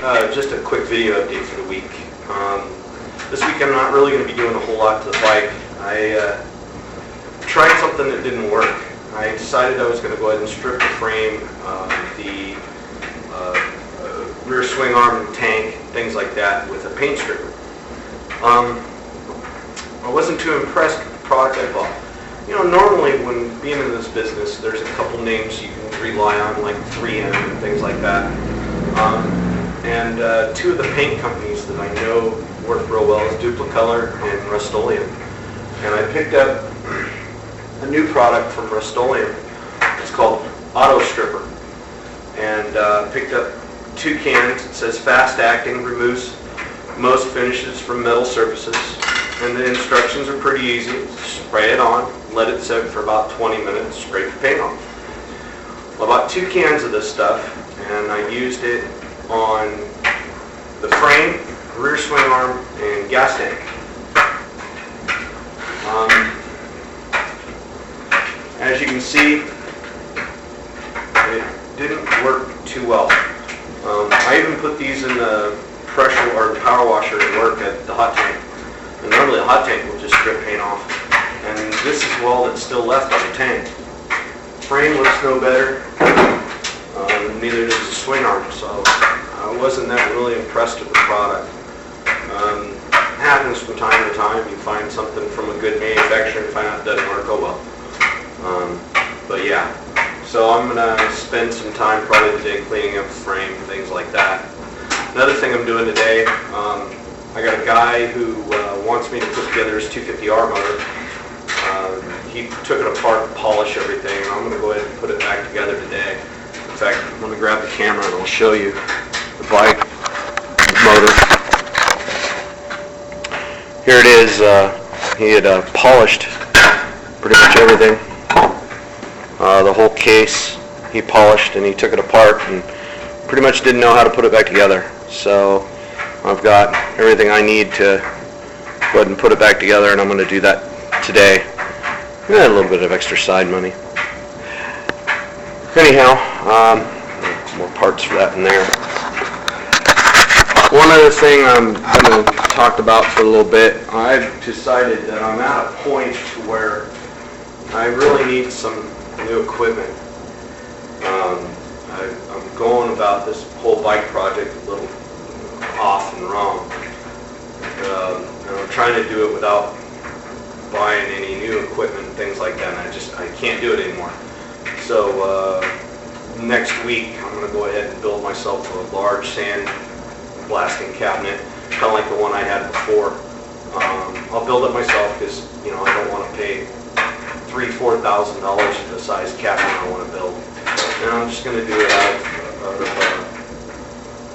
Just a quick video update for the week. This week I'm not really going to be doing a whole lot to the bike. I tried something that didn't work. I decided I was going to go ahead and strip the frame, the rear swing arm and tank, things like that with a paint stripper. I wasn't too impressed with the product I bought. You know, normally when being in this business, there's a couple names you can rely on, like 3M and things like that. Two of the paint companies that I know work real well is Duplicolor and Rust-Oleum. And I picked up a new product from Rust-Oleum. It's called Auto Stripper. And picked up 2 cans. It says fast acting, removes most finishes from metal surfaces. And the instructions are pretty easy. Spray it on, let it sit for about 20 minutes, scrape the paint off. Well, I bought 2 cans of this stuff, and I used it on the frame, rear swing arm, and gas tank. As you can see, it didn't work too well. I even put these in the pressure or the power washer at work at the hot tank. And normally a hot tank will just strip paint off. And this is all that's still left on the tank. Frame looks no better, neither does the swing arm, so I wasn't that really impressed with the product. It happens from time to time. You find something from a good manufacturer and find out it doesn't work, oh well. But yeah, so I'm going to spend some time probably today cleaning up the frame, things like that. Another thing I'm doing today, I got a guy who wants me to put together his 250R motor. He took it apart and polished everything, and I'm going to go ahead and put it back together today. In fact, I'm going to grab the camera and I'll show you the bike motor. Here it is. He had polished pretty much everything. The whole case he polished, and he took it apart and pretty much didn't know how to put it back together. So I've got everything I need to go ahead and put it back together, and I'm going to do that today. And a little bit of extra side money. Anyhow, more parts for that in there. One other thing I'm going to talk about for a little bit, I've decided that I'm at a point to where I really need some new equipment. I'm going about this whole bike project a little off and wrong. And I'm trying to do it without buying any new equipment and things like that, and I can't do it anymore. So next week I'm going to go ahead and build myself a large sand blasting cabinet, kind of like the one I had before. I'll build it myself because I don't want to pay $3,000-$4,000 for the size cabinet I want to build. And I'm just going to do it out of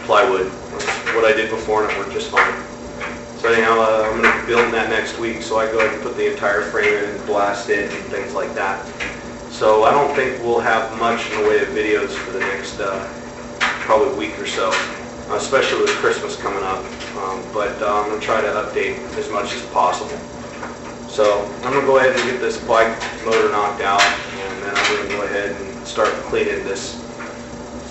plywood. That's what I did before, and it worked just fine. So anyhow, I'm going to be building that next week, so I go ahead and put the entire frame in and blast it and things like that. So I don't think we'll have much in the way of videos for the next probably week or so, especially with Christmas coming up. But I'm going to try to update as much as possible. So I'm going to go ahead and get this bike motor knocked out, and then I'm going to go ahead and start cleaning this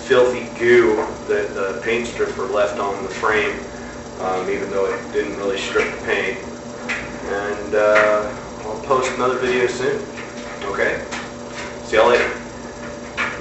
filthy goo that the paint stripper left on the frame, even though it didn't really strip the paint. And I'll post another video soon. Okay? See y'all later.